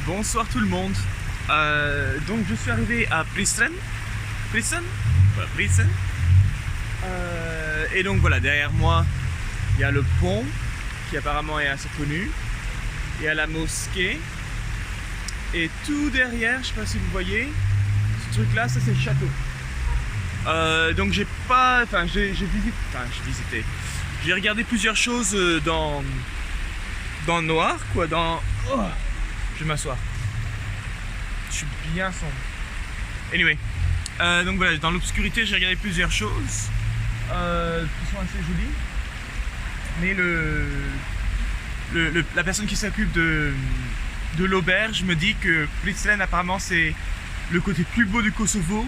Bonsoir tout le monde. Donc je suis arrivé à Prizren. Prizren. Et donc voilà, derrière moi, il y a le pont qui apparemment est assez connu. Il y a la mosquée. Et tout derrière, je sais pas si vous voyez, ce truc là, ça c'est le château. Donc j'ai visité. J'ai regardé plusieurs choses dans le noir, quoi, je vais m'asseoir. Je suis bien sombre. Anyway, donc voilà, dans l'obscurité, j'ai regardé plusieurs choses qui sont assez jolies. Mais la personne qui s'occupe de l'auberge me dit que Prizren apparemment c'est le côté plus beau du Kosovo.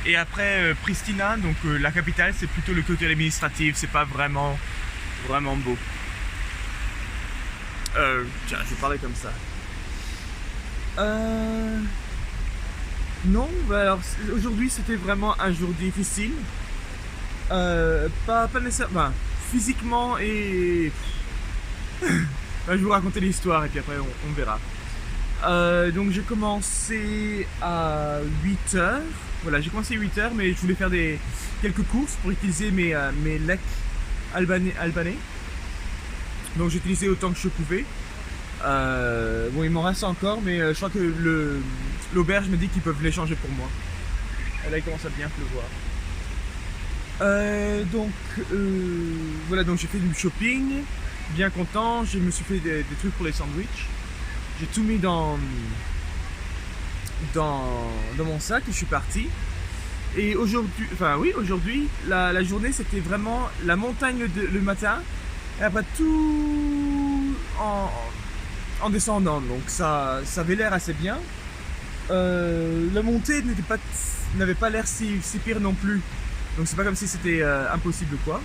Et après Pristina, donc la capitale, c'est plutôt le côté administratif, c'est pas vraiment beau. Tiens, je vais parler comme ça. Non, bah alors aujourd'hui c'était vraiment un jour difficile. Pas nécessairement, physiquement et... je vais vous raconter l'histoire et puis après on verra. Donc j'ai commencé à 8h. Voilà, j'ai commencé à 8h, mais je voulais faire quelques courses pour utiliser mes lek albanais. Donc j'ai utilisé autant que je pouvais. Bon, il m'en reste encore, mais je crois que l'auberge me dit qu'ils peuvent l'échanger pour moi. Et là, il commence à bien pleuvoir. Voilà, donc j'ai fait du shopping, bien content. Je me suis fait des trucs pour les sandwichs. J'ai tout mis dans mon sac et je suis parti. Et aujourd'hui, la journée c'était vraiment la montagne le matin et après tout en descendant, donc ça avait l'air assez bien. La montée n'avait pas l'air si pire non plus, donc c'est pas comme si c'était impossible quoi.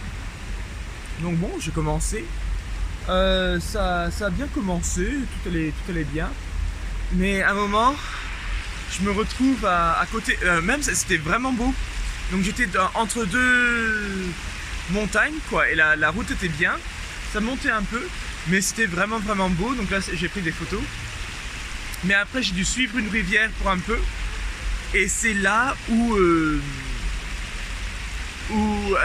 Donc bon, j'ai commencé, ça a bien commencé, tout allait bien, mais à un moment je me retrouve à côté, même c'était vraiment beau, donc j'étais entre deux montagnes quoi, et la route était bien, ça montait un peu, mais c'était vraiment beau, donc là j'ai pris des photos. Mais après j'ai dû suivre une rivière pour un peu, et c'est là où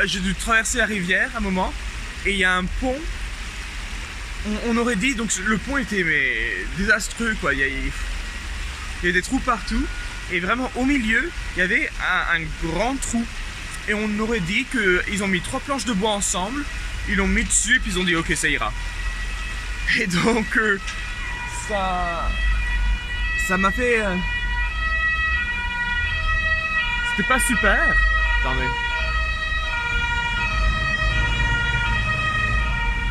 j'ai dû traverser la rivière à un moment, et il y a un pont, on aurait dit, donc le pont était désastreux quoi, il y avait des trous partout, et vraiment au milieu, il y avait un grand trou. Et on aurait dit qu'ils ont mis 3 planches de bois ensemble, ils l'ont mis dessus, puis ils ont dit ok, ça ira. Et donc, ça m'a fait... C'était pas super. Attendez.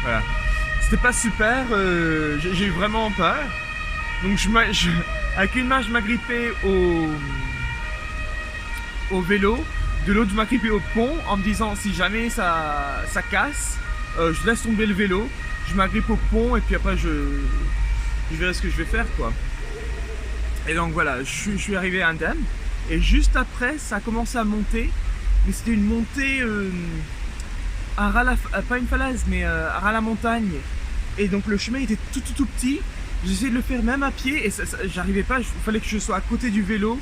Voilà. C'était pas super, j'ai eu vraiment peur. Donc avec une main je m'agrippais au vélo, de l'autre je m'agrippais au pont en me disant si jamais ça casse, je laisse tomber le vélo, je m'agrippe au pont et puis après je verrai ce que je vais faire quoi. Et donc voilà, je suis arrivé à Indem et juste après ça a commencé à monter, mais c'était une montée à ras pas une falaise mais à ras la montagne, et donc le chemin était tout petit. J'essayais de le faire même à pied et j'arrivais pas, il fallait que je sois à côté du vélo,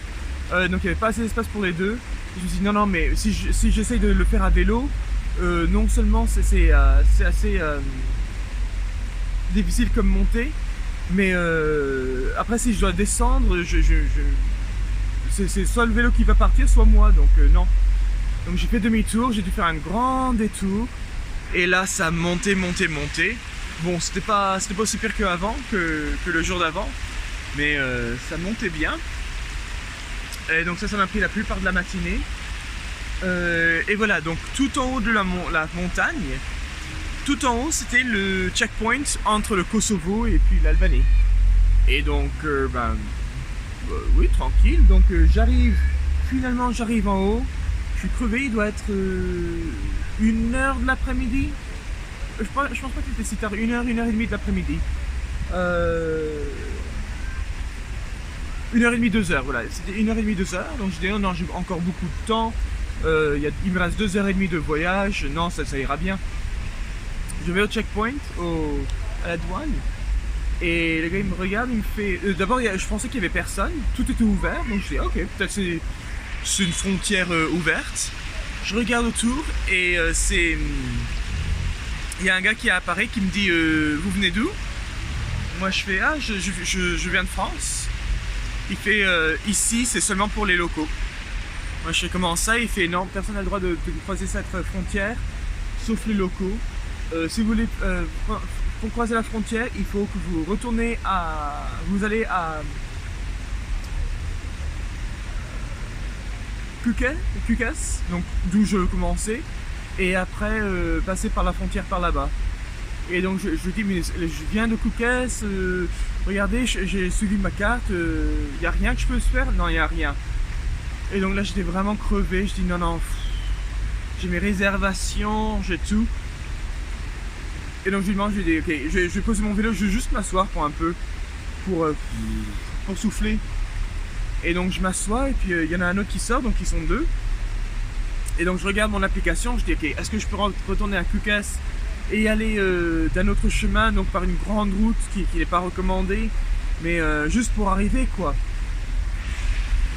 donc il n'y avait pas assez d'espace pour les deux. Je me suis dit non mais si j'essaye de le faire à vélo, non seulement c'est assez difficile comme montée, mais après si je dois descendre, c'est soit le vélo qui va partir, soit moi, donc non. Donc j'ai fait demi-tour, j'ai dû faire un grand détour, et là ça montait. Bon, c'était pas aussi pire qu'avant, que le jour d'avant, mais ça montait bien. Et donc ça m'a pris la plupart de la matinée. Et voilà, donc tout en haut de la montagne, tout en haut c'était le checkpoint entre le Kosovo et puis l'Albanie. Et donc, oui, tranquille. Donc finalement j'arrive en haut, je suis crevé, il doit être 1h de l'après-midi. Je pense pas que c'était si tard, 1h30 de l'après-midi. 1h30, 2h, voilà, c'était 1h30, 2h, donc je dis non, j'ai encore beaucoup de temps, il me reste 2h30 de voyage, non, ça ira bien. Je vais au checkpoint, à la douane, Et le gars il me regarde, il me fait... D'abord je pensais qu'il y avait personne, tout était ouvert, donc je dis ok, peut-être c'est une frontière ouverte. Je regarde autour et il y a un gars qui apparaît qui me dit vous venez d'où? Moi je fais ah je viens de France. Il fait ici c'est seulement pour les locaux. Moi je fais comment ça? Il fait non, personne n'a le droit de croiser cette frontière sauf les locaux. Si vous voulez pour croiser la frontière, il faut que vous retournez à... Vous allez à... Kukes, donc d'où je commençais, et après passer par la frontière par là-bas. Et donc je dis, mais je viens de Kukes, regardez, j'ai suivi ma carte, il n'y a rien que je peux faire? Non, il n'y a rien. Et donc là j'étais vraiment crevé, je dis non, j'ai mes réservations, j'ai tout. Et donc je lui demande, je lui dis ok, je vais poser mon vélo, je vais juste m'asseoir pour un peu, pour souffler. Et donc je m'assois et puis il y en a un autre qui sort, donc ils sont deux. Et donc je regarde mon application, je dis ok, est-ce que je peux retourner à Kukes et y aller d'un autre chemin, donc par une grande route qui n'est pas recommandée, mais juste pour arriver quoi.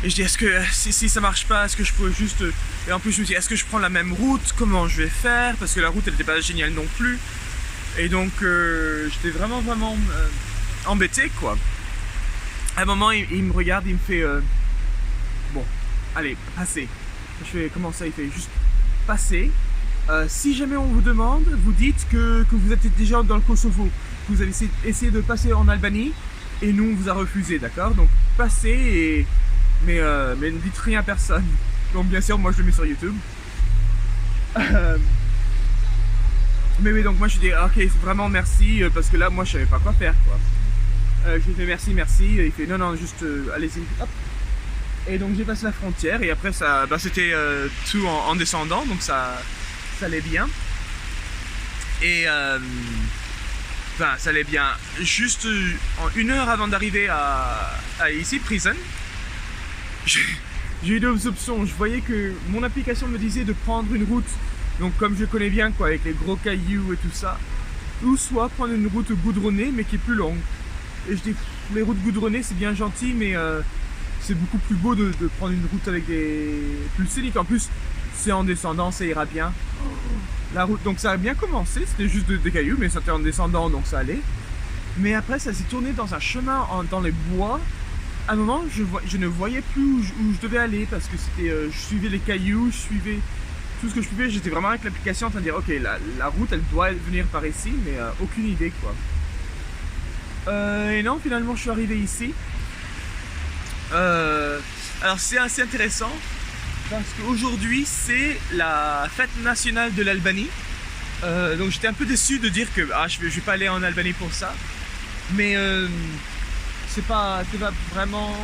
Et je dis est-ce que si ça marche pas, est-ce que je peux juste... Et en plus je me dis est-ce que je prends la même route, comment je vais faire, parce que la route elle n'était pas géniale non plus. Et donc j'étais vraiment embêté quoi. À un moment il me regarde, il me fait bon, allez, passez. Je fais comment ça? Il fait juste passer. Si jamais on vous demande, vous dites que vous êtes déjà dans le Kosovo, que vous avez essayé de passer en Albanie et nous on vous a refusé, d'accord? Donc passez mais ne dites rien à personne. Donc bien sûr moi je le mets sur YouTube. Mais oui, donc moi je dis ok vraiment merci parce que là moi je savais pas quoi faire quoi. Je lui fais merci, il fait non juste allez-y, hop. Et donc j'ai passé la frontière et après ça, c'était tout en descendant donc ça allait bien. Et ça allait bien. Juste en 1 heure avant d'arriver à ici, Prison, j'ai eu deux options. Je voyais que mon application me disait de prendre une route, donc comme je connais bien quoi, avec les gros cailloux et tout ça, ou soit prendre une route goudronnée mais qui est plus longue. Et je dis les routes goudronnées c'est bien gentil mais c'est beaucoup plus beau de prendre une route avec des plus scéniques. En plus c'est en descendant, ça ira bien. La route, donc ça a bien commencé, c'était juste des cailloux mais c'était en descendant donc ça allait. Mais après ça s'est tourné dans un chemin dans les bois. À un moment je ne voyais plus où je devais aller parce que c'était je suivais les cailloux, je suivais tout ce que je pouvais. J'étais vraiment avec l'application en train de dire ok la route elle doit venir par ici mais aucune idée quoi. Et non, finalement je suis arrivé ici. Alors c'est assez intéressant parce qu'aujourd'hui c'est la fête nationale de l'Albanie. Donc j'étais un peu déçu de dire que je vais pas aller en Albanie pour ça. Mais c'est pas vraiment...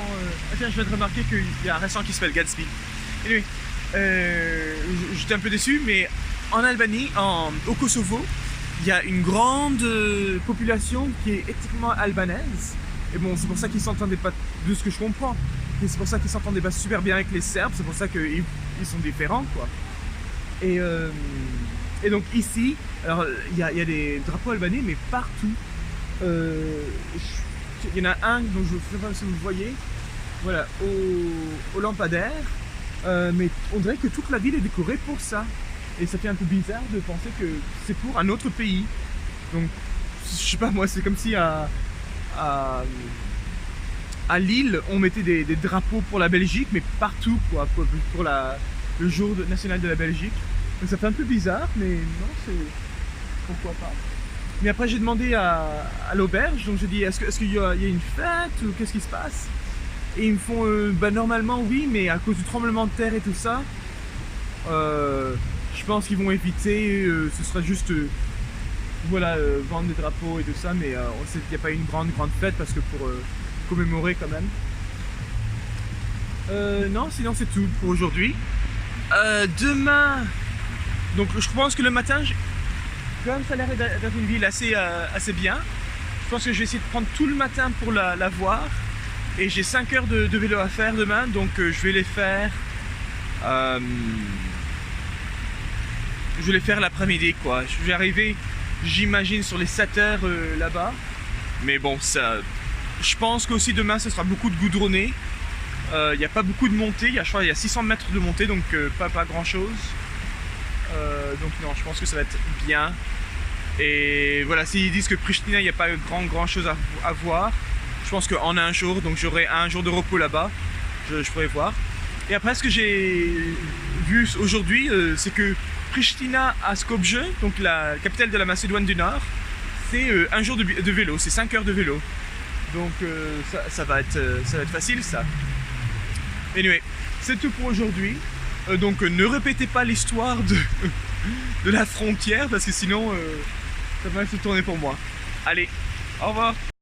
Tiens, je viens de remarquer qu'il y a un restaurant qui s'appelle Gatsby. Anyway, j'étais un peu déçu, mais en Albanie, au Kosovo, il y a une grande population qui est ethniquement albanaise. Et bon, c'est pour ça qu'ils s'entendaient pas, de ce que je comprends. Et c'est pour ça qu'ils s'entendaient pas super bien avec les Serbes. C'est pour ça qu'ils sont différents, quoi. Et donc ici, alors il y a des drapeaux albanais, mais partout. Il y en a un dont je ne sais pas si vous le voyez. Voilà, au lampadaire. Mais on dirait que toute la ville est décorée pour ça. Et ça fait un peu bizarre de penser que c'est pour un autre pays. Donc, je sais pas moi, c'est comme si à Lille, on mettait des drapeaux pour la Belgique, mais partout, quoi, pour le jour national de la Belgique. Donc ça fait un peu bizarre, mais non, c'est... pourquoi pas. Mais après, j'ai demandé à l'auberge, donc j'ai dit, est-ce qu'il y a une fête, ou qu'est-ce qui se passe? Et ils me font, normalement oui, mais à cause du tremblement de terre et tout ça, je pense qu'ils vont éviter, ce sera juste... voilà, vendre des drapeaux et tout ça, mais on sait qu'il n'y a pas une grande fête parce que pour commémorer quand même. Non, sinon c'est tout pour aujourd'hui. Demain, donc je pense que le matin, comme ça a l'air d'être une ville assez bien, je pense que je vais essayer de prendre tout le matin pour la voir. Et j'ai 5 heures de vélo à faire demain, donc je vais les faire. Je vais les faire l'après-midi quoi. Je vais arriver, j'imagine, sur les 7 heures là-bas. Mais bon, ça, je pense qu'aussi demain, ce sera beaucoup de goudronné. Il n'y a pas beaucoup de montée, je crois qu'il y a 600 mètres de montée, donc pas grand chose. Donc non, je pense que ça va être bien. Et voilà, s'ils disent que Pristina, il n'y a pas grand chose à voir, je pense qu'en un jour, donc j'aurai un jour de repos là-bas, je pourrai voir. Et après, ce que j'ai vu aujourd'hui, c'est que Pristina à Skopje, donc la capitale de la Macédoine du Nord, c'est un jour de vélo, c'est 5 heures de vélo. Donc ça va être facile ça. Anyway, c'est tout pour aujourd'hui. Donc ne répétez pas l'histoire de la frontière parce que sinon ça va mal se tourner pour moi. Allez, au revoir.